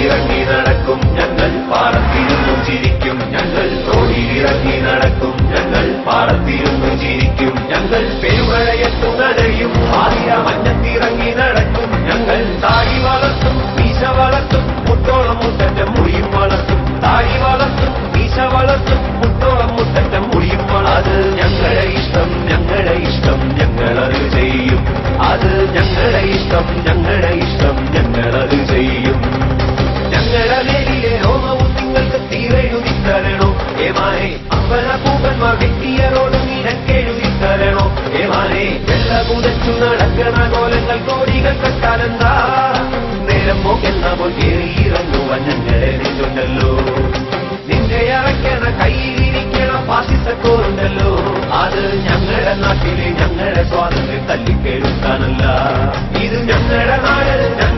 റോഡിലിറങ്ങി നടക്കും ഞങ്ങൾ, പാടത്തിരുന്നു ചിരിക്കും ഞങ്ങൾ. റോഡിലിറങ്ങി നടക്കും ഞങ്ങൾ, പാടത്തിരുന്നു ചിരിക്കും ഞങ്ങൾ. പെരുമഴയത്തു നനയും ആതിര മഞ്ഞത്തിറങ്ങി നടക്കും ഞങ്ങൾ. താടി വളർത്തും മീശ വളർത്തും മുട്ടോളം മുട്ടറ്റം മുടിയും വളർത്തും. താടി വളർത്തും മീശ വളർത്തും മുട്ടോളം മുട്ടറ്റം മുടിയും വളർത്തും. അത് ഞങ്ങളുടെ ഇഷ്ടം, ഞങ്ങളുടെ ഇഷ്ടം, ഞങ്ങളത് ചെയ്യും. അത് ഞങ്ങളുടെ ഇഷ്ടം, ഞങ്ങളുടെ ഇഷ്ടം, ഞങ്ങളത് ചെയ്യും. ഞങ്ങളുടെ നേരിലെ രോമവും നിങ്ങൾക്ക് തീരെഴുതി തരണോ ഏമാനെ? അമ്പല പൂപ്പന്മാർ വ്യക്തിയരോട് നിനക്കെഴുതി തരണോ ഏമാനെ? വെള്ള പുതച്ചു നടക്കണ കോലങ്ങൾ കോടികൾ കെട്ടാനെന്താ? നേരം പോക്കെന്ന പോൽ കയറിയിറങ്ങുവാൻ ഞങ്ങളെ നെഞ്ചുണ്ടല്ലോ. നിന്റെ അറയ്ക്കണ കയ്യിലിരിക്കണ ഫാസിസക്കോറുണ്ടല്ലോ. അത് ഞങ്ങളുടെ നാട്ടിലെ ഞങ്ങളുടെ സ്വാതന്ത്ര്യം തല്ലിക്കെടുത്താനല്ല. ഇത് ഞങ്ങളുടെ നാട്.